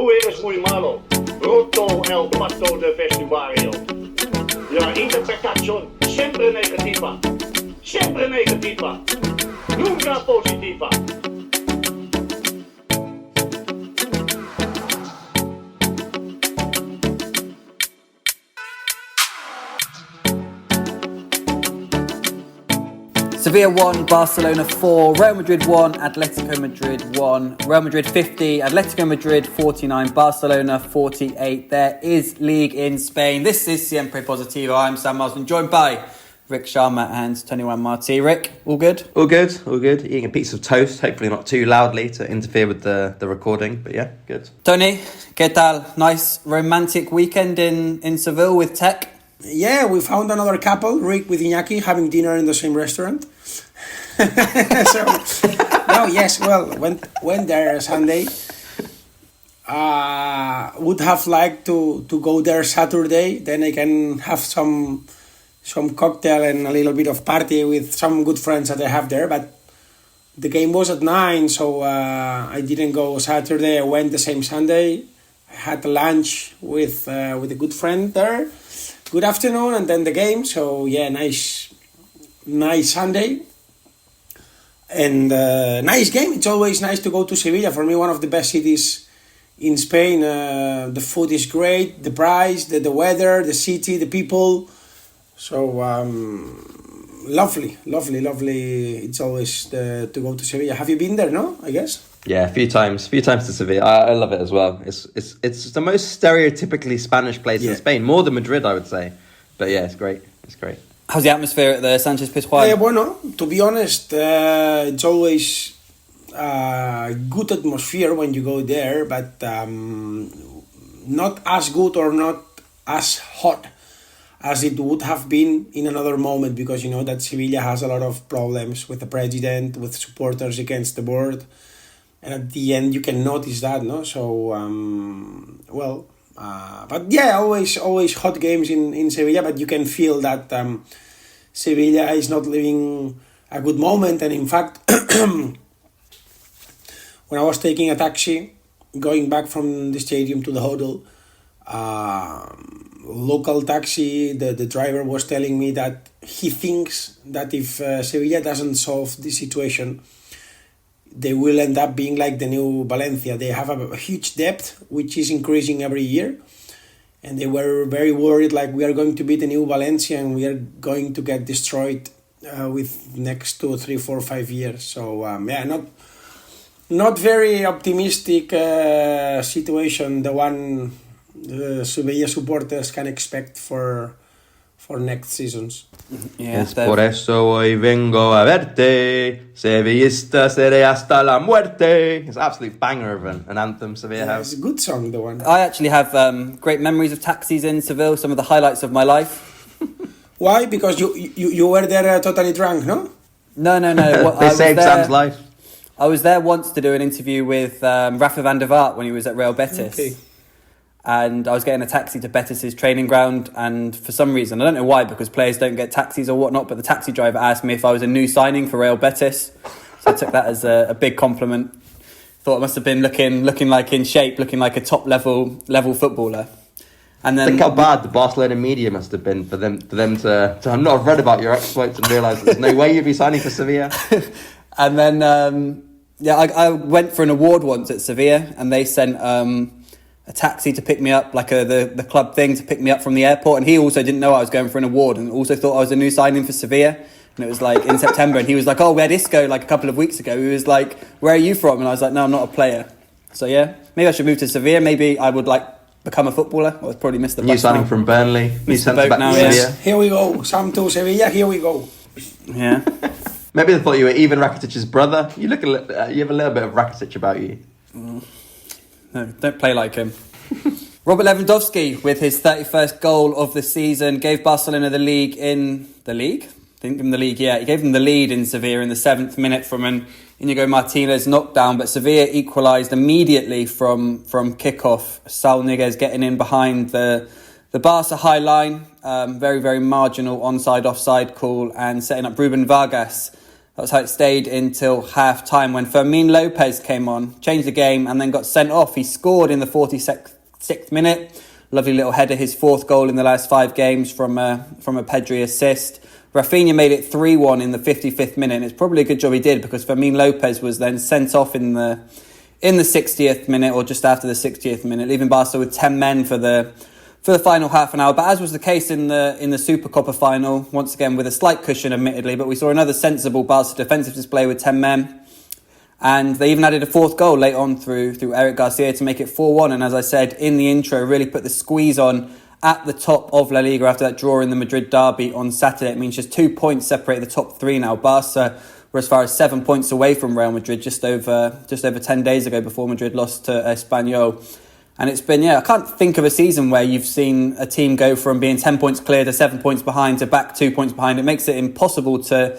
tú eres muy malo, roto el pato de vestuario. La interpretación siempre negativa, nunca positiva. Sevilla 1, Barcelona 4, Real Madrid 1, Atletico Madrid 1, Real Madrid 50, Atletico Madrid 49, Barcelona 48. There is league in Spain. This is Siempre Positivo. I'm Sam Marsden, joined by Rick Sharma and Toni Marti. Rick, all good? All good. Eating a piece of toast, hopefully not too loudly to interfere with the recording, but yeah, good. Toni, ¿qué tal? Nice romantic weekend in Seville with Tech? Yeah, we found another couple, Rick with Iñaki, having dinner in the same restaurant. Went there Sunday. Would have liked to go there Saturday. Then I can have some cocktail and a little bit of party with some good friends that I have there. But the game was at 9, so I didn't go Saturday. I went the same Sunday. I had lunch with a good friend there. Good afternoon, and then the game. So yeah, nice Sunday. And nice game. It's always nice to go to Sevilla. For me, one of the best cities in Spain. The food is great, the price, the weather, the city, the people. So lovely. It's always to go to Sevilla. Have you been there? No, I guess. Yeah, a few times to Sevilla. I love it as well. It's the most stereotypically Spanish place in Spain, more than Madrid, I would say. But yeah, it's great. How's the atmosphere at the Sanchez-Pizjuan? To be honest, it's always good atmosphere when you go there, but not as good or not as hot as it would have been in another moment, because you know that Sevilla has a lot of problems with the president, with supporters against the board, and at the end you can notice that, no? So, but yeah, always hot games in Sevilla, but you can feel that Sevilla is not living a good moment. And in fact, when I was taking a taxi, going back from the stadium to the hotel, local taxi, the driver was telling me that he thinks that if Sevilla doesn't solve the situation, they will end up being like the new Valencia. They have a huge debt, which is increasing every year. And they were very worried, like, we are going to be the new Valencia and we are going to get destroyed with next 2, 3, 4, 5 years. So, not very optimistic situation, the one Sevilla supporters can expect for next seasons. Yeah, es por eso hoy vengo a verte, Sevillista seré hasta la muerte. It's an absolute banger of an anthem Sevilla has. It's a good song, the one. I actually have great memories of taxis in Seville, some of the highlights of my life. Why? Because you were there totally drunk, no? No. They saved Sam's life. I was there once to do an interview with Rafa van der Vaart when he was at Real Betis. Okay. And I was getting a taxi to Betis' training ground, and for some reason, I don't know why, because players don't get taxis or whatnot, but the taxi driver asked me if I was a new signing for Real Betis. So I took that as a big compliment. Thought I must have been looking like in shape, looking like a top level footballer. And then think how bad the Barcelona media must have been for them to not have read about your exploits and realise there's no way you'd be signing for Sevilla. And then I went for an award once at Sevilla, and they sent a taxi to pick me up, like the club thing to pick me up from the airport, and he also didn't know I was going for an award, and also thought I was a new signing for Sevilla. And it was like in September, and he was like, "Oh, we had Isco like a couple of weeks ago." He was like, "Where are you from?" And I was like, "No, I'm not a player." So yeah, maybe I should move to Sevilla. Maybe I would like become a footballer. I would probably miss the new bus signing now. from Burnley. New Miss the centre boat back now, to yes. Sevilla. Here we go. Sam to Sevilla. Here we go. Yeah. Maybe they thought you were Ivan Rakitic's brother. You look you have a little bit of Rakitic about you. No, don't play like him. Robert Lewandowski, with his 31st goal of the season, gave Barcelona the league in the league. I think in the league, yeah. He gave them the lead in Sevilla in the 7th minute from an Inigo Martinez knockdown, but Sevilla equalised immediately from kickoff. Saul Niguez getting in behind the Barca high line, very, very marginal onside-offside call, and setting up Ruben Vargas That was how it stayed until half-time when Fermin Lopez came on, changed the game and then got sent off. He scored in the 46th minute. Lovely little header, his 4th goal in the last 5 games from a Pedri assist. Rafinha made it 3-1 in the 55th minute, and it's probably a good job he did because Fermin Lopez was then sent off in the 60th minute or just after the 60th minute, leaving Barca with 10 men for the final half an hour. But as was the case in the Supercopa final, once again with a slight cushion admittedly, but we saw another sensible Barca defensive display with 10 men. And they even added a 4th goal late on through Eric Garcia to make it 4-1. And as I said in the intro, really put the squeeze on at the top of La Liga after that draw in the Madrid derby on Saturday. It means just 2 points separate the top 3 now. Barca were as far as 7 points away from Real Madrid just over 10 days ago before Madrid lost to Espanyol. And it's been, I can't think of a season where you've seen a team go from being 10 points clear to 7 points behind to back 2 points behind. It makes it impossible to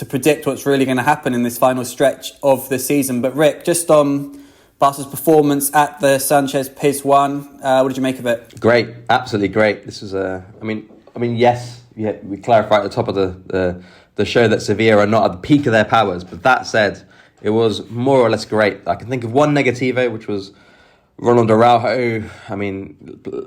predict what's really going to happen in this final stretch of the season. But Rick, just on Barca's performance at the Sanchez-Pizjuan, what did you make of it? Great, absolutely great. This was yes, we clarified at the top of the show that Sevilla are not at the peak of their powers. But that said, it was more or less great. I can think of one negativo, which was Ronald Araujo.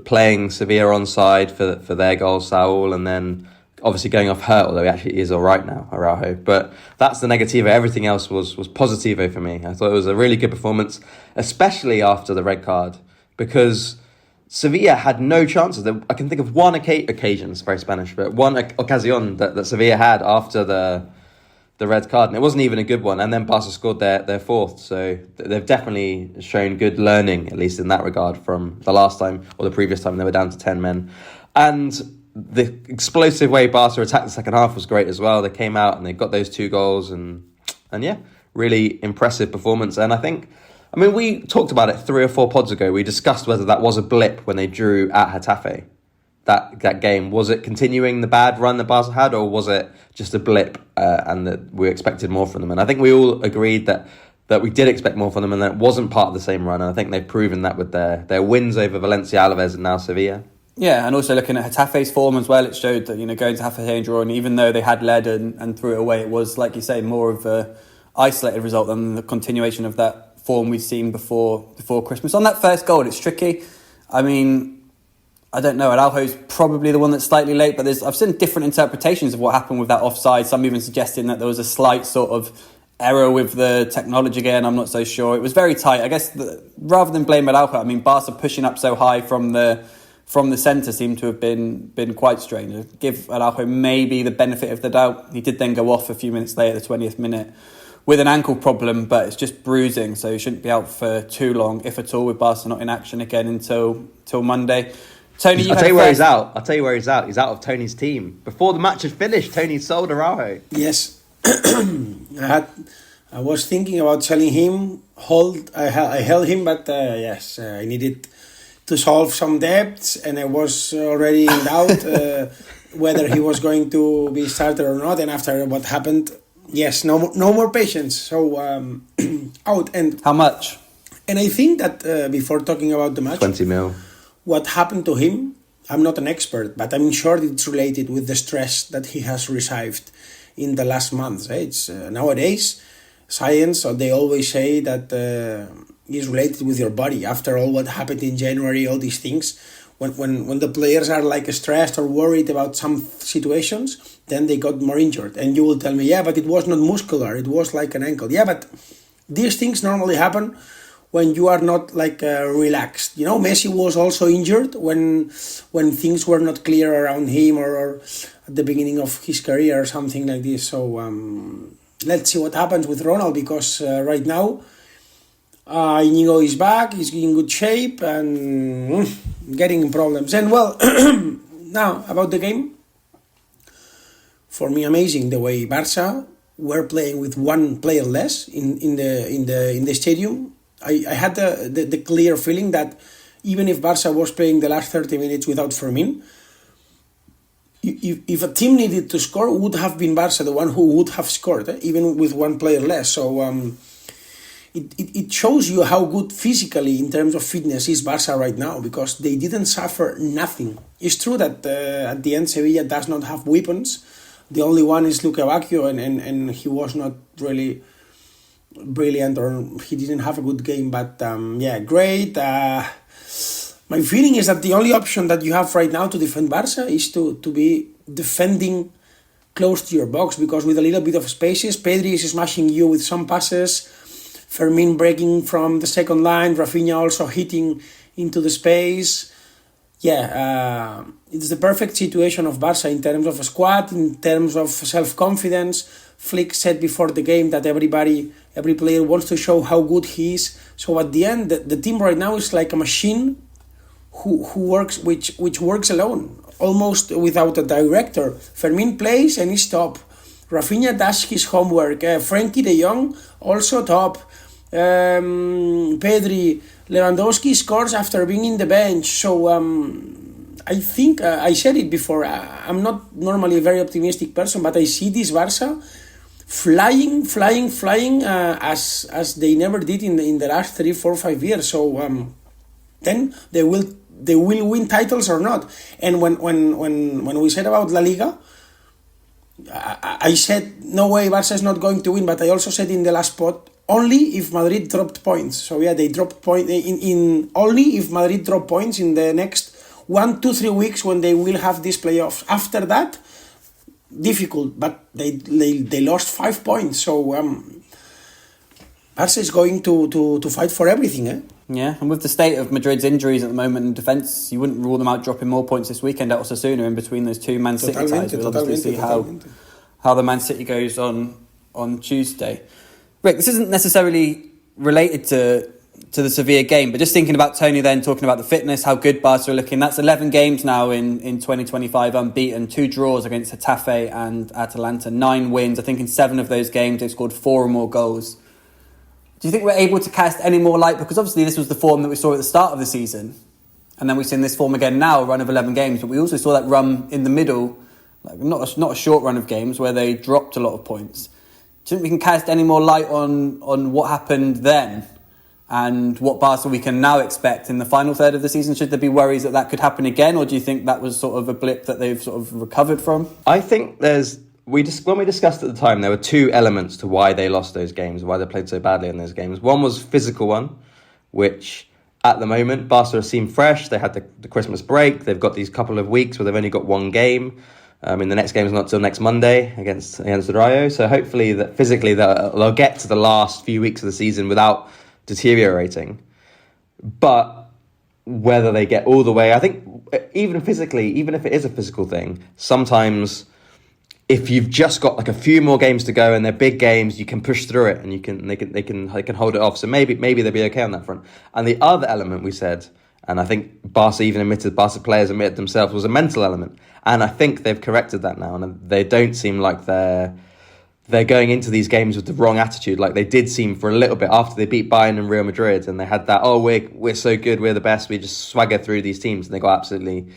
Playing Sevilla onside for their goal, Saul, and then obviously going off hurt, although he actually is all right now, Araujo. But that's the negativo. Everything else was positivo for me. I thought it was a really good performance, especially after the red card, because Sevilla had no chances. I can think of one occasion, it's very Spanish, but one occasion that Sevilla had after the red card, and it wasn't even a good one. And then Barca scored their 4th. So they've definitely shown good learning, at least in that regard, from the last time or the previous time they were down to 10 men. And the explosive way Barca attacked the second half was great as well. They came out and they got those 2 goals and really impressive performance. And I think, we talked about it 3 or 4 pods ago. We discussed whether that was a blip when they drew at Getafe. That game, was it continuing the bad run that Barca had, or was it just a blip and that we expected more from them? And I think we all agreed that we did expect more from them and that it wasn't part of the same run. And I think they've proven that with their wins over Valencia, Alaves and now Sevilla. Yeah, and also looking at Getafe's form as well, it showed that, going to Getafe and draw, and even though they had led and threw it away, it was, like you say, more of a isolated result than the continuation of that form we've seen before Christmas. On that first goal, it's tricky. I don't know, Araujo's probably the one that's slightly late, but I've seen different interpretations of what happened with that offside. Some even suggesting that there was a slight sort of error with the technology again. I'm not so sure. It was very tight. I guess rather than blame Araujo, Barca pushing up so high from the centre seemed to have been quite strange. Give Araujo maybe the benefit of the doubt. He did then go off a few minutes later, the 20th minute, with an ankle problem, but it's just bruising, so he shouldn't be out for too long, if at all, with Barca not in action again until Monday. Tony, I'll tell you where he's out. He's out of Tony's team. Before the match had finished, Tony sold Araujo. Yes. I was thinking about selling him. I held him, but I needed to solve some debts, and I was already in doubt whether he was going to be started or not. And after what happened, yes, no more patience. So out. And how much? And I think that before talking about the match, 20 mil. What happened to him? I'm not an expert, but I'm sure it's related with the stress that he has received in the last months. It's nowadays science, or they always say that is related with your body. After all what happened in January, all these things, when the players are like stressed or worried about some situations, then they got more injured. And you will tell me, but it was not muscular, it was like an ankle. Yeah, but these things normally happen when you are not relaxed. Messi was also injured when things were not clear around him or at the beginning of his career or something like this. So let's see what happens with Ronald, because right now Inigo is back, he's in good shape and getting problems. And now about the game. For me, amazing the way Barca were playing with one player less in the stadium. I had the clear feeling that even if Barca was playing the last 30 minutes without Fermin, if a team needed to score, it would have been Barca, the one who would have scored, even with one player less. So it shows you how good physically, in terms of fitness, is Barca right now, because they didn't suffer nothing. It's true that at the end Sevilla does not have weapons The only one is Lewandowski, and he was not really brilliant, or he didn't have a good game. But great. My feeling is that the only option that you have right now to defend Barca is to be defending close to your box, because with a little bit of spaces, Pedri is smashing you with some passes, Fermin breaking from the second line, Rafinha also hitting into the space. It's the perfect situation of Barca in terms of a squad, in terms of self-confidence. Flick said before the game that every player wants to show how good he is. So at the end, the team right now is like a machine who works, which works alone, almost without a director. Fermin plays and is top. Rafinha does his homework. Frankie de Jong also top. Pedri, Lewandowski scores after being in the bench. So I think I said it before. I'm not normally a very optimistic person, but I see this Barca flying as they never did in the last 3, 4, 5 years. So then they will win titles or not. And when we said about La Liga, I said no way Barca is not going to win, but I also said in the last spot, only if Madrid dropped points. So they dropped point in only if Madrid drop points in the next 1, 2, 3 weeks when they will have these playoffs. After that, difficult, but they lost 5 points. So Barca is going to fight for everything. Yeah, and with the state of Madrid's injuries at the moment in defence, you wouldn't rule them out dropping more points this weekend at Osasuna in between those two Man City ties. We'll obviously see how the Man City goes on Tuesday. Rick, this isn't necessarily related to the Sevilla game, but just thinking about Toni then, talking about the fitness, how good Barca are looking. That's 11 games now in 2025 unbeaten, 2 draws against Getafe and Atalanta, 9 wins. I think in 7 of those games they've scored 4 or more goals. Do you think we're able to cast any more light? Because obviously this was the form that we saw at the start of the season. And then we've seen this form again now, a run of 11 games. But we also saw that run in the middle, like not a short run of games, where they dropped a lot of points. Do you think we can cast any more light on what happened then? And what Barca we can now expect in the final third of the season? Should there be worries that could happen again? Or do you think that was sort of a blip that they've sort of recovered from? I think when we discussed at the time, there were 2 elements to why they lost those games, why they played so badly in those games. One was physical one, which at the moment, Barca seem fresh. They had the Christmas break. They've got these couple of weeks where they've only got 1 game. The next game is not till next Monday against Rayo. So hopefully that physically they'll get to the last few weeks of the season without deteriorating. But whether they get all the way, I think even physically, even if it is a physical thing, sometimes if you've just got like a few more games to go and they're big games, you can push through it and they can hold it off. So maybe they'll be okay on that front. And the other element we said, and I think Barca players admitted themselves, was a mental element. And I think they've corrected that now, and they don't seem like they're going into these games with the wrong attitude, like they did seem for a little bit after they beat Bayern and Real Madrid, and they had that, we're so good, we're the best, we just swagger through these teams, and they got absolutely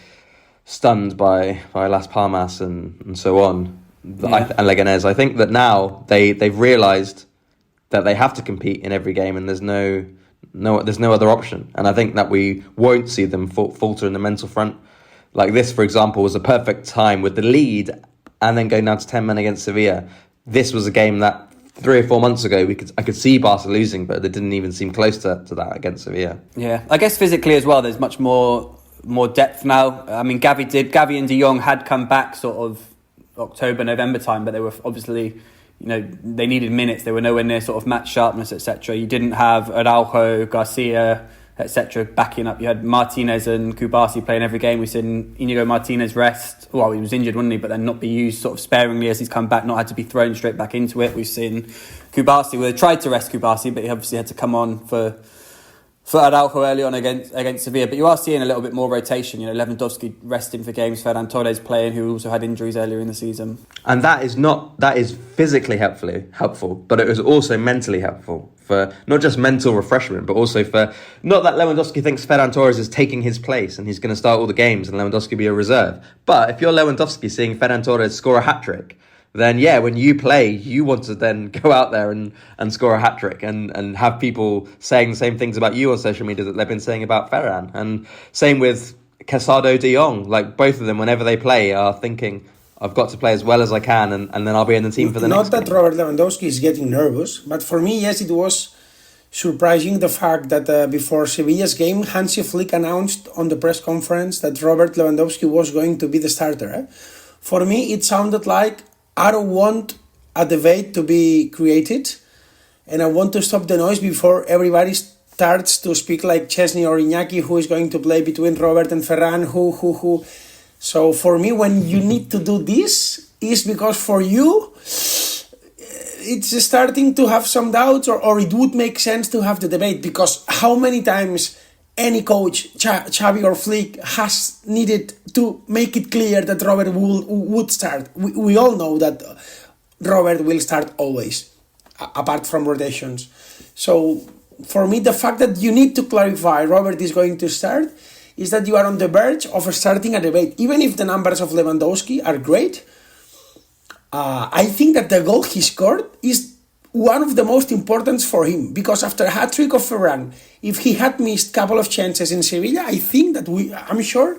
stunned by Las Palmas and so on, and Leganés. I think that now they've realised that they have to compete in every game, and there's no other option. And I think that we won't see them falter in the mental front. Like this, for example, was a perfect time with the lead and then going down to 10 men against Sevilla. This was a game that 3 or 4 months ago I could see Barca losing, but they didn't even seem close to that against Sevilla. Yeah, I guess physically as well, there's much more depth now. I mean, Gavi and De Jong had come back sort of October, November time, but they were obviously, they needed minutes. They were nowhere near sort of match sharpness, etc. You didn't have Araujo, Garcia, etc. backing up. You had Martinez and Kubasi playing every game. We've seen Inigo Martinez rest. Well, he was injured, wasn't he? But then not be used sort of sparingly as he's come back, not had to be thrown straight back into it. We've seen Kubasi, well, they tried to rest Kubasi, but he obviously had to come on for Araujo early on against Sevilla. But you are seeing a little bit more rotation. Lewandowski resting for games, Ferran Torres playing, who also had injuries earlier in the season. And that is physically helpful, but it was also mentally helpful for not just mental refreshment, but also for, not that Lewandowski thinks Ferran Torres is taking his place and he's going to start all the games and Lewandowski be a reserve. But if you're Lewandowski seeing Ferran Torres score a hat-trick, then when you play, you want to then go out there and score a hat-trick and have people saying the same things about you on social media that they've been saying about Ferran. And same with Casado, De Jong. Like both of them, whenever they play, are thinking, I've got to play as well as I can, and then I'll be in the team for the next Not that game. Robert Lewandowski is getting nervous, but for me, yes, it was surprising the fact that before Sevilla's game, Hansi Flick announced on the press conference that Robert Lewandowski was going to be the starter. For me, it sounded like I don't want a debate to be created, and I want to stop the noise before everybody starts to speak like Chesney or Iñaki, who is going to play between Robert and Ferran, who. So for me, when you need to do this, is because for you, it's starting to have some doubts, or it would make sense to have the debate, because how many times any coach, Xavi or Flick, has needed to make it clear that Robert would start. We all know that Robert will start always, apart from rotations. So for me, the fact that you need to clarify Robert is going to start is that you are on the verge of starting a debate. Even if the numbers of Lewandowski are great, I think that the goal he scored is one of the most important for him, because after a hat-trick of Ferran, if he had missed a couple of chances in Sevilla, I think that I'm sure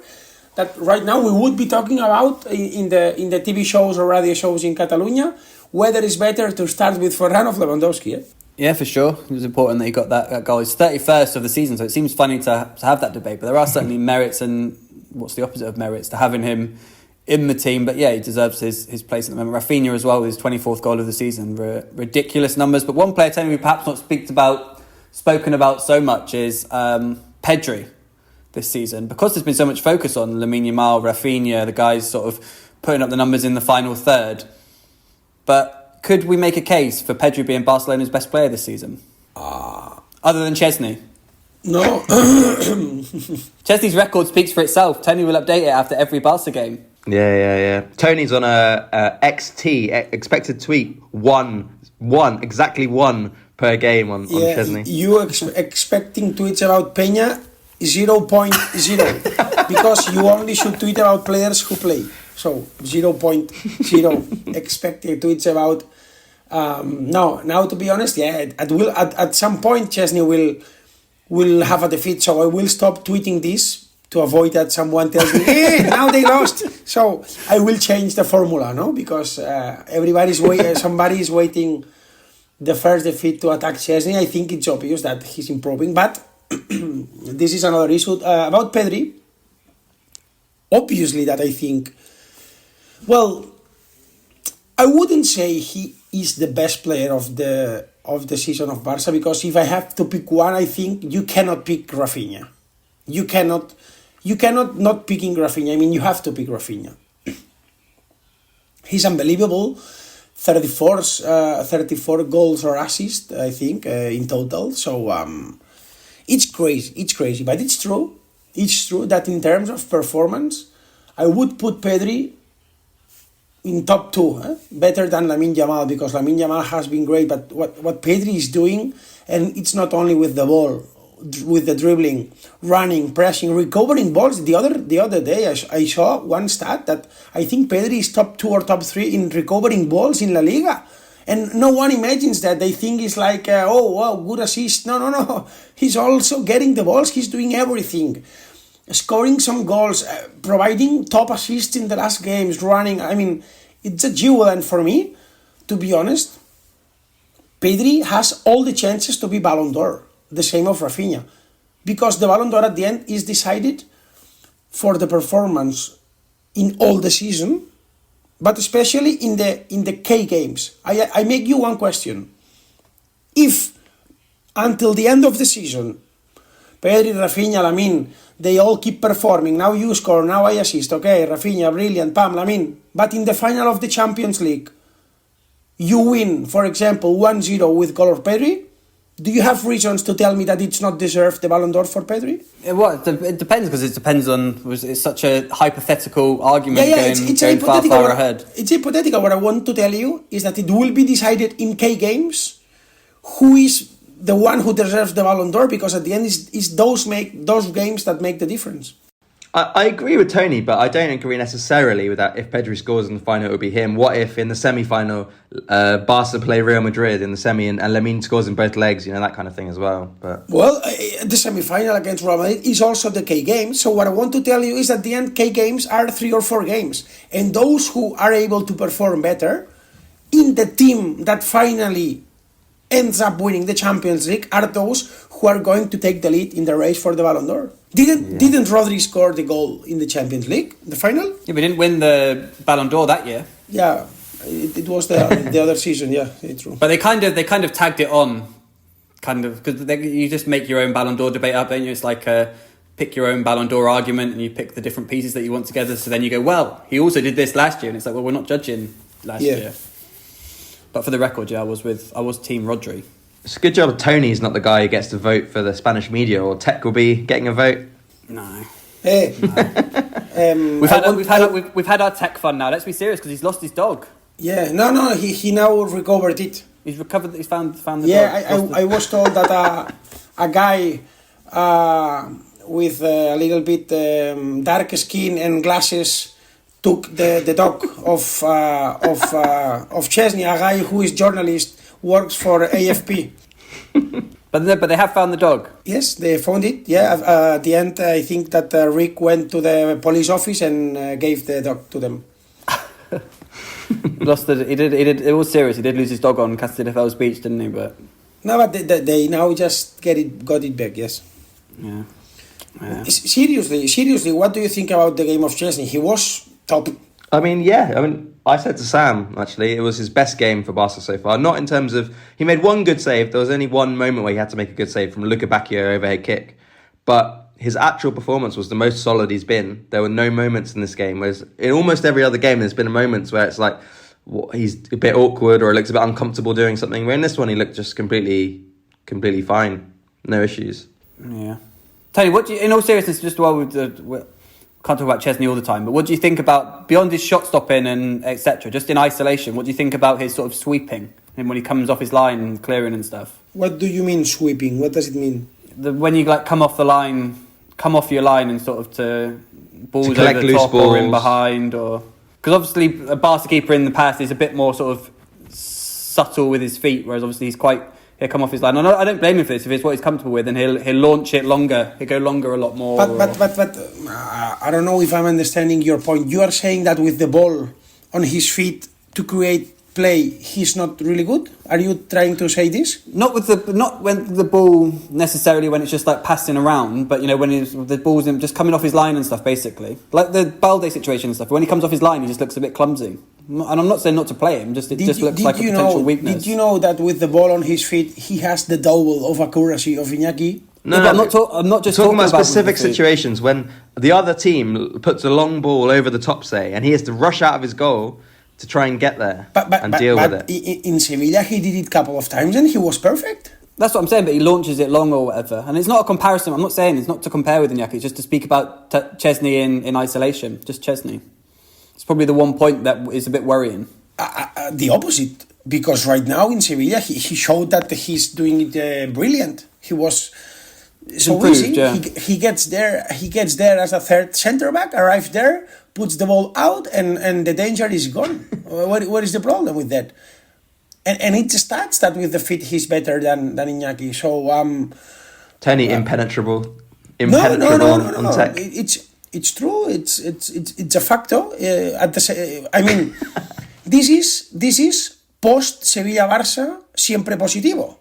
that right now we would be talking about in the TV shows or radio shows in Catalonia whether it's better to start with Ferran or Lewandowski. Yeah, for sure. It was important that he got that goal. It's 31st of the season, so it seems funny to have that debate, but there are certainly merits, and what's the opposite of merits, to having him in the team. But yeah, he deserves his place at the moment. Rafinha as well, his 24th goal of the season. Ridiculous numbers. But one player, Tony, we perhaps not spoken about so much is Pedri this season. Because there's been so much focus on Lamine Yamal, Rafinha, the guys sort of putting up the numbers in the final third. But could we make a case for Pedri being Barcelona's best player this season? Other than Chesney? No. Chesney's record speaks for itself. Tony will update it after every Barca game. Yeah. Tony's on a XT, expected tweet, exactly one per game on Chesney. You expecting tweets about Peña 0.0 because you only should tweet about players who play. So 0.0 expected tweets about. No, now to be honest, yeah, at some point Chesney will have a defeat. So I will stop tweeting this to avoid that someone tells me, hey, now they lost. So I will change the formula, no? Because somebody is waiting the first defeat to attack Chesney. I think it's obvious that he's improving. But this is another issue. About Pedri, obviously that I think, well, I wouldn't say he is the best player of the season of Barca, because if I have to pick one, I think you cannot pick Rafinha. You cannot not picking Rafinha. I mean, you have to pick Rafinha. He's unbelievable. 34 goals or assists, I think, in total. So it's crazy. But it's true. It's true that in terms of performance, I would put Pedri in top 2, better than Lamine Yamal, because Lamine Yamal has been great. But what Pedri is doing, and it's not only with the ball, with the dribbling, running, pressing, recovering balls. The other day I saw one stat that I think Pedri is top 2 or top 3 in recovering balls in La Liga. And no one imagines that. They think it's like, oh, wow, good assist. No. He's also getting the balls. He's doing everything. Scoring some goals, providing top assists in the last games, running. I mean, it's a jewel. And for me, to be honest, Pedri has all the chances to be Ballon d'Or. The same of Rafinha, because the Ballon d'Or at the end is decided for the performance in all the season, but especially in the K games. I make you one question: if until the end of the season, Pedri, Rafinha, Lamine, they all keep performing. Now you score, now I assist. Okay, Rafinha, brilliant, Pam, Lamine. But in the final of the Champions League, you win, for example, 1-0 with goal of Pedri. Do you have reasons to tell me that it's not deserved the Ballon d'Or for Pedri? It depends, because it depends on. It's such a hypothetical argument. It's going far ahead. It's hypothetical. What I want to tell you is that it will be decided in K games who is the one who deserves the Ballon d'Or, because at the end is those games that make the difference. I agree with Tony, but I don't agree necessarily with that. If Pedri scores in the final, it would be him. What if in the semi-final, Barca play Real Madrid in the semi and Lamine scores in both legs? That kind of thing as well. But The semi-final against Real Madrid is also the K games. So what I want to tell you is at the end, K games are 3 or 4 games, and those who are able to perform better in the team that finally ends up winning the Champions League are those who are going to take the lead in the race for the Ballon d'Or. Didn't Rodri score the goal in the Champions League, the final? Yeah, we didn't win the Ballon d'Or that year. Yeah, it was the other season. Yeah, it's true. But they kind of tagged it on, because you just make your own Ballon d'Or debate up, don't you? It's like pick your own Ballon d'Or argument, and you pick the different pieces that you want together. So then you go, well, he also did this last year, and it's like, well, we're not judging last year. But for the record, I was Team Rodri. It's a good job Tony's not the guy who gets to vote for the Spanish media, or Tech will be getting a vote. No. Hey, no. We've had our Tech fun now. Let's be serious, because he's lost his dog. Yeah, no. He now recovered it. He's recovered. He's found the dog. Yeah, I was told that a guy with a little bit dark skin and glasses took the dog of Chesney, a guy who is journalist, works for AFP. But they have found the dog. Yes, they found it. Yeah, at the end, I think that Rick went to the police office and gave the dog to them. Lost it. He did. It was serious. He did lose his dog on Castelldefel's beach, didn't he? But they now just got it back. Yes. Yeah. Seriously, what do you think about the game of Chesney? He was top. I said to Sam, actually, it was his best game for Barca so far. Not in terms of... He made one good save. There was only one moment where he had to make a good save from Luca Bacchio overhead kick. But his actual performance was the most solid he's been. There were no moments in this game. Whereas in almost every other game, there's been moments where it's like, he's a bit awkward or looks a bit uncomfortable doing something. Where in this one, he looked just completely fine. No issues. Yeah. Tony, what do you... In all seriousness, just while we can't talk about Chesney all the time, but what do you think about, beyond his shot stopping and etc., just in isolation, what do you think about his sort of sweeping and when he comes off his line and clearing and stuff? What do you mean sweeping? What does it mean? When you come off your line and sort of to balls to over the top balls. or in behind, or because obviously a Barca keeper in the past is a bit more sort of subtle with his feet, whereas obviously he'll come off his line. I don't blame him for this. If it's what he's comfortable with, then he'll launch it longer. He'll go longer a lot more. But I don't know if I'm understanding your point. You are saying that with the ball on his feet to create play, he's not really good? Are you trying to say this? Not when the ball necessarily, when it's just like passing around, but when the ball's just coming off his line and stuff, basically. Like the Balde situation and stuff. When he comes off his line, he just looks a bit clumsy. And I'm not saying not to play him, just looks like a potential weakness. Did you know that with the ball on his feet, he has the double of accuracy of Iñaki? No, I'm not just talking about specific situations when the other team puts a long ball over the top, say, and he has to rush out of his goal to try and get there and deal with it. In Sevilla, he did it a couple of times and he was perfect. That's what I'm saying, but he launches it long or whatever. And it's not a comparison. I'm not saying it's not to compare with Iñaki, it's just to speak about Chesney in isolation. Just Chesney. It's probably the one point that is a bit worrying. The opposite. Because right now in Sevilla, he showed that he's doing it brilliant. He was so improved, easy. yeah. He gets there as a third centre-back, arrives there, puts the ball out, and the danger is gone. What is the problem with that? And it starts that with the feet he's better than Iñaki. So Tony, impenetrable no. on Tech. It's true. It's a factor. This is post Sevilla Barça siempre positivo.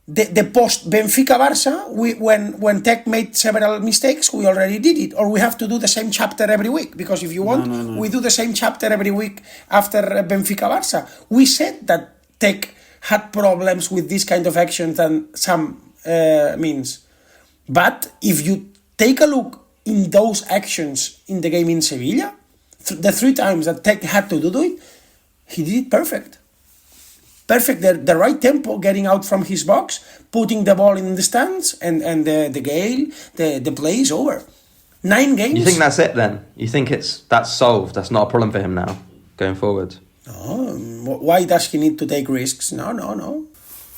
The post Benfica Barça, when Tech made several mistakes, we already did it, or we have to do the same chapter every week. Because if you want, we do the same chapter every week after Benfica Barça. We said that Tech had problems with this kind of actions and some means, but if you take a look in those actions in the game in Sevilla, the 3 times that Tech had to do it, he did it perfect. The right tempo, getting out from his box, putting the ball in the stands, and the play is over. 9 games. You think that's it then? You think that's solved? That's not a problem for him now, going forward? No. Why does he need to take risks? No.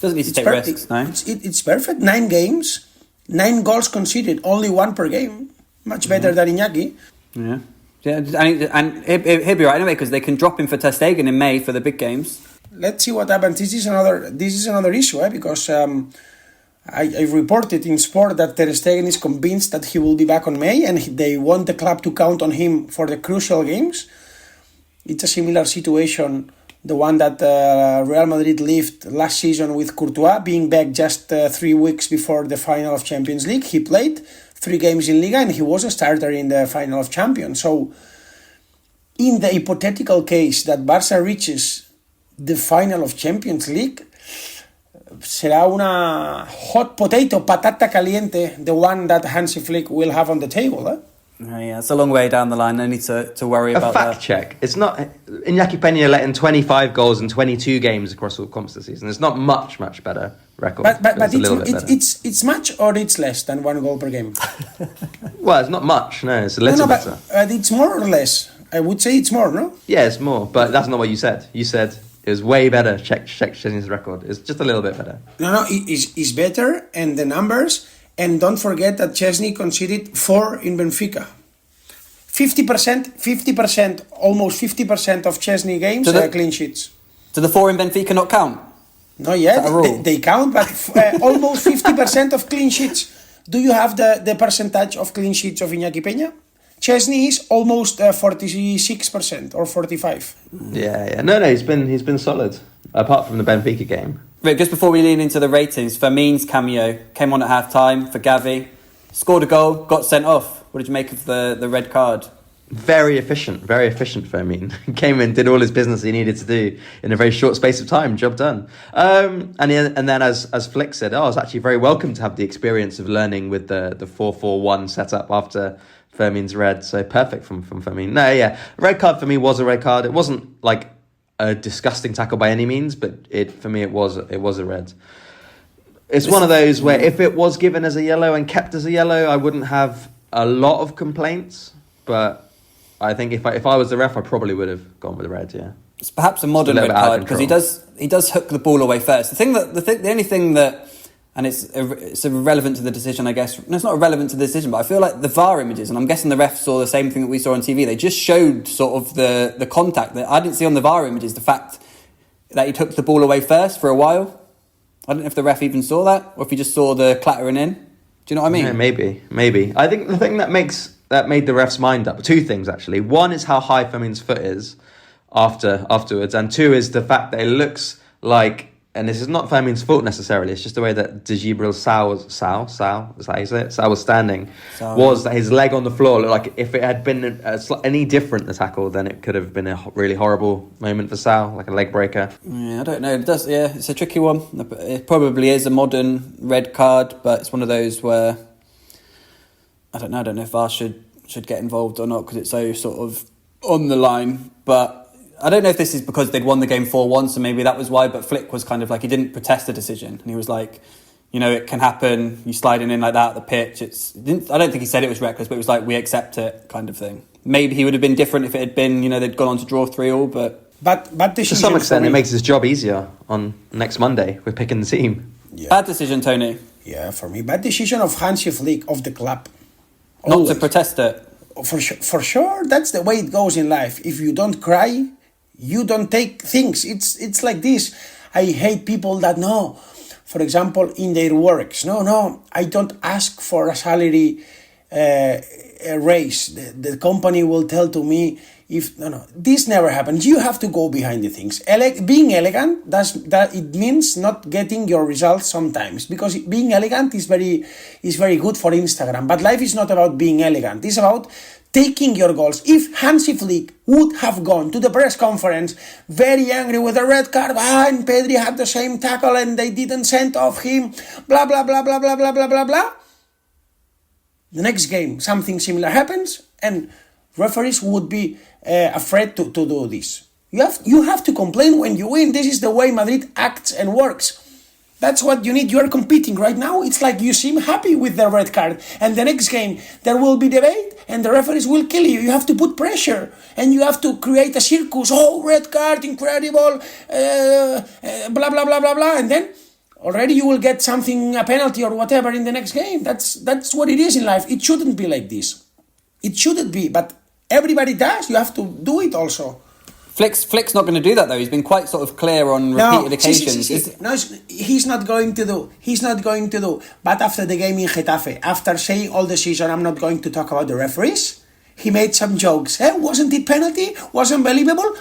Doesn't need to take risks, no. It's perfect. 9 games, 9 goals conceded, only 1 per game. Much better than Iñaki. Yeah. Yeah, and he'll be right anyway because they can drop him for Ter Stegen in May for the big games. Let's see what happens. This is another issue, because I reported in Sport that Ter Stegen is convinced that he will be back on May, and they want the club to count on him for the crucial games. It's a similar situation, the one that Real Madrid lived last season with Courtois, being back just 3 weeks before the final of Champions League. He played 3 games in Liga and he was a starter in the final of Champions. So, in the hypothetical case that Barca reaches the final of Champions League, será una hot potato, patata caliente, the one that Hansi Flick will have on the table. Yeah, it's a long way down the line. No need to worry about that. A fact check. It's not... Iñaki Peña let in 25 goals in 22 games across all comps this season. It's not much better record. But it's a little bit better. It's much or it's less than 1 goal per game? Well, it's not much. No, it's a little better. But it's more or less. I would say it's more, no? Yeah, it's more. But that's not what you said. You said it was way better. Check Szczesny's record. It's just a little bit better. No, it's better, and the numbers... And don't forget that Szczesny conceded 4 in Benfica. 50%, almost 50% of Szczesny games are clean sheets. Do the 4 in Benfica not count? Not yet. They count, but almost 50% of clean sheets. Do you have the percentage of clean sheets of Iñaki Peña? Szczesny is almost 46% or 45%. Yeah. No, he's been solid, apart from the Benfica game. Rick, just before we lean into the ratings, Fermin's cameo came on at half-time for Gavi, scored a goal, got sent off. What did you make of the red card? Very efficient Fermin. Came in, did all his business he needed to do in a very short space of time. Job done. And then as Flick said, I was actually very welcome to have the experience of learning with the 4-4-1 setup after Fermin's red. So perfect from Fermin. No, yeah, red card for me was a red card. It wasn't like a disgusting tackle by any means, but for me it was a red. It's one of those where if it was given as a yellow and kept as a yellow, I wouldn't have a lot of complaints. But I think if I was the ref, I probably would have gone with the red. Yeah, it's perhaps a modern red card because he does hook the ball away first. The only thing that, and it's irrelevant to the decision, I guess. No, it's not irrelevant to the decision, but I feel like the VAR images, and I'm guessing the ref saw the same thing that we saw on TV. They just showed sort of the contact that I didn't see on the VAR images. The fact that he took the ball away first for a while. I don't know if the ref even saw that, or if he just saw the clattering in. Do you know what I mean? Yeah, maybe. I think the thing that made the ref's mind up. 2 things actually. One is how high Fermin's foot is afterwards, and 2 is the fact that it looks like. And this is not Fermin's fault necessarily. It's just the way that Djibril Sow, is that how you say it? Sow was standing. Was that his leg on the floor looked like if it had been any different, the tackle, then it could have been a really horrible moment for Sow, like a leg breaker. Yeah, I don't know. It does. Yeah, it's a tricky one. It probably is a modern red card, but it's one of those where I don't know if VAR should get involved or not because it's so sort of on the line, but. I don't know if this is because they'd won the game 4-1, so maybe that was why, but Flick was kind of like, he didn't protest the decision. And he was like, it can happen, you sliding in like that at the pitch. I don't think he said it was reckless, but it was like, we accept it kind of thing. Maybe he would have been different if it had been, they'd gone on to draw 3-3, but to some extent, it makes his job easier on next Monday. We're picking the team. Yeah. Bad decision, Tony. Yeah, for me, bad decision of Hansi Flick, of the club. Always. Not to protest it. For sure, that's the way it goes in life. If you don't cry, you don't take things. It's like this. I hate people that for example, in their works. No, I don't ask for a salary raise. The company will tell to me if this never happens. You have to go behind the things. Being elegant that it means not getting your results sometimes, because being elegant is very good for Instagram. But life is not about being elegant. It's about taking your goals. If Hansi Flick would have gone to the press conference very angry with a red card, and Pedri had the same tackle and they didn't send off him, blah, blah, blah, blah, blah, blah, blah, blah, blah. The next game, something similar happens and referees would be afraid to do this. You have to complain when you win. This is the way Madrid acts and works. That's what you need. You are competing right now. It's like you seem happy with the red card. And the next game, there will be debate and the referees will kill you. You have to put pressure and you have to create a circus. Oh, red card, incredible, blah, blah, blah, blah, blah. And then already you will get something, a penalty or whatever in the next game. That's what it is in life. It shouldn't be like this. It shouldn't be, but everybody does. You have to do it also. Flick's not going to do that though. He's been quite sort of clear on repeated occasions. No, he's not going to do. He's not going to do. But after the game in Getafe, after saying all the season, I'm not going to talk about the referees, he made some jokes. Wasn't it penalty? Wasn't believable?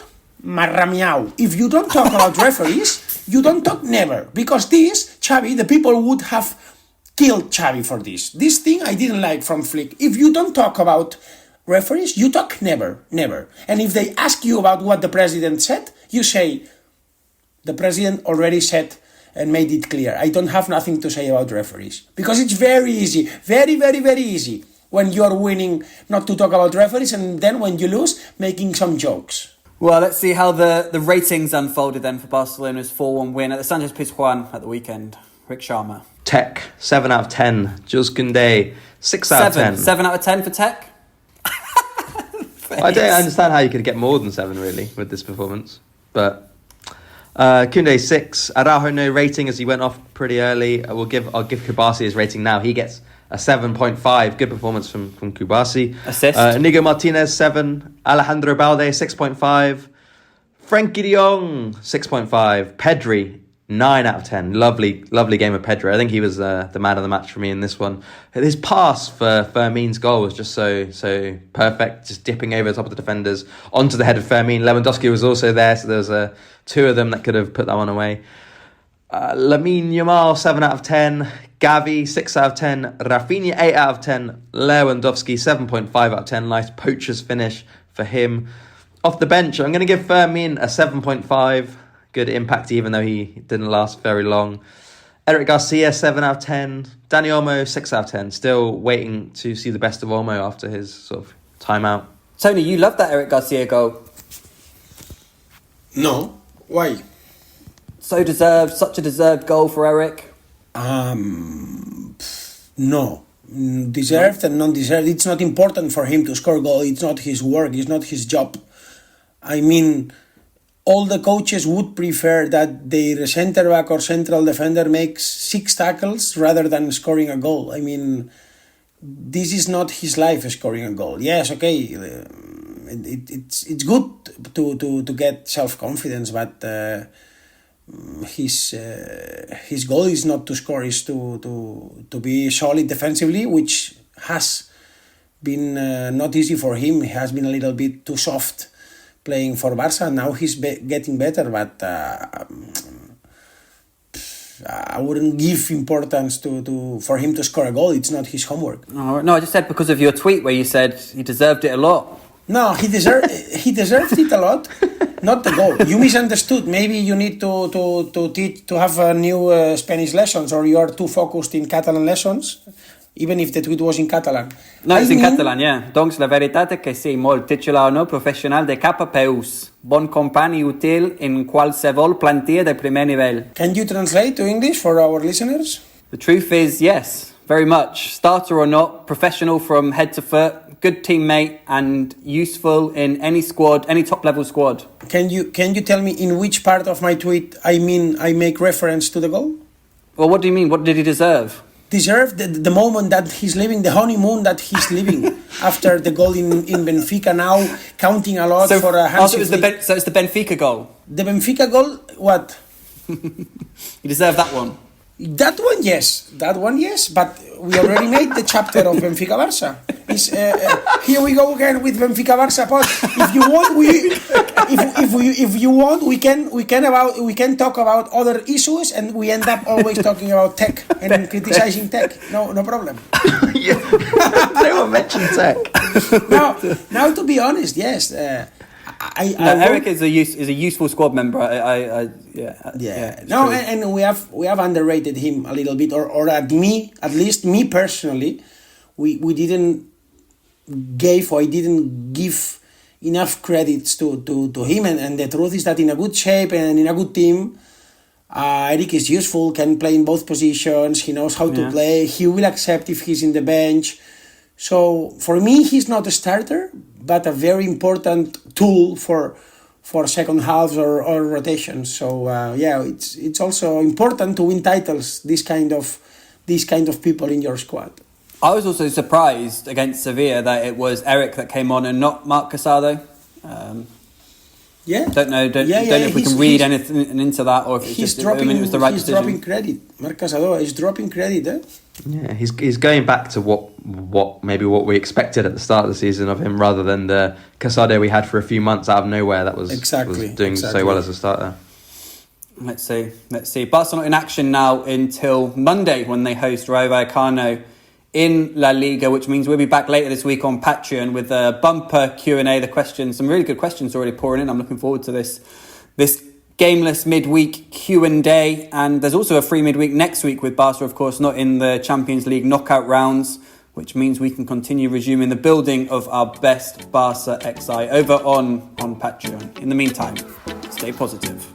Marramiao. If you don't talk about referees, you don't talk never. Because this, Xavi, the people would have killed Xavi for this. This thing I didn't like from Flick. If you don't talk about referees, you talk never. And if they ask you about what the president said, you say, the president already said and made it clear. I don't have nothing to say about referees. Because it's very easy, very, very, very easy when you're winning not to talk about referees, and then when you lose, making some jokes. Well, let's see how the ratings unfolded then for Barcelona's 4-1 win at the Sanchez-Pizjuan at the weekend. Rick Sharma. Tech, 7 out of 10. Jules Koundé, 6 out of 10. 7 out of 10 for Tech? I don't understand how you could get more than 7 really with this performance. But Koundé 6, Araujo no rating as he went off pretty early. I'll give Kubasi his rating now. He gets a 7.5. Good performance from Kubasi. Assist. Inigo Martinez 7, Alejandro Balde 6.5, Frenkie de Jong 6.5, Pedri 9 out of 10. Lovely game of Pedri. I think he was the man of the match for me in this one. His pass for Fermin's goal was just so perfect, just dipping over the top of the defenders onto the head of Fermin. Lewandowski was also there, so there was 2 of them that could have put that one away. Lamine Yamal 7 out of 10, Gavi 6 out of 10, Rafinha 8 out of 10, Lewandowski 7.5 out of 10. Nice poacher's finish for him. Off the bench, I'm going to give Fermin a 7.5. Good impact, even though he didn't last very long. Eric Garcia, 7 out of 10. Dani Olmo, 6 out of 10. Still waiting to see the best of Olmo after his sort of timeout. Tony, you loved that Eric Garcia goal. No. Why? So deserved, such a deserved goal for Eric. No. Deserved and non-deserved. It's not important for him to score a goal. It's not his work. It's not his job. I mean, all the coaches would prefer that their centre-back or central defender makes 6 tackles rather than scoring a goal. I mean, this is not his life, scoring a goal. Yes, okay, it's good to get self-confidence, but his goal is not to score, is to be solid defensively, which has been not easy for him. He has been a little bit too soft playing for Barca. Now he's getting better, but I wouldn't give importance for him to score a goal. It's not his homework. No, I just said because of your tweet where you said he deserved it a lot. No, he deserved it a lot, not the goal. You misunderstood. Maybe you need to teach, to have new Spanish lessons, or you are too focused in Catalan lessons. Even if the tweet was in Catalan. No, it's in Catalan, yeah. Donc, la veritat è que sí, molt titular o no professional de cap a peus. Bon company útil en qualsevol plantilla de primer nivell. Can you translate to English for our listeners? The truth is, yes, very much. Starter or not, professional from head to foot, good teammate and useful in any squad, any top-level squad. Can you tell me in which part of my tweet I make reference to the goal? Well, what do you mean? What did he deserve? Deserve the moment that he's living, the honeymoon that he's living after the goal in Benfica, now counting a lot for a handshake. So it's the Benfica goal? The Benfica goal, what? You deserve that one? That one, yes. But we already made the chapter of Benfica Barca. Here we go again with Benfica Barca pod. If you want, we can talk about other issues, and we end up always talking about tech and criticizing tech. No problem. Yeah, no one mentioned tech. Now, to be honest, yes. Eric is a useful squad member. And we have underrated him a little bit, or at least me personally, we didn't I didn't give enough credits to him, and the truth is that in a good shape and in a good team, Eric is useful, can play in both positions, he knows how to play, he will accept if he's in the bench. So for me, he's not a starter, but a very important tool for second halves or rotations. So it's also important to win titles. This kind of people in your squad. I was also surprised against Sevilla that it was Eric that came on and not Marc Casado. Don't know if we can read anything into that, or if it's just it was the right decision. He's dropping credit. Marc Casado is dropping credit. Yeah, he's going back to what we expected at the start of the season of him, rather than the Casado we had for a few months out of nowhere that was doing so well as a starter. Let's see. Barcelona in action now until Monday when they host Rayo Vallecano in La Liga, which means we'll be back later this week on Patreon with a bumper Q&A. The questions, some really good questions already pouring in. I'm looking forward to this gameless midweek Q&A. And there's also a free midweek next week with Barca, of course, not in the Champions League knockout rounds, which means we can continue resuming the building of our best Barca XI over on Patreon. In the meantime, stay positive.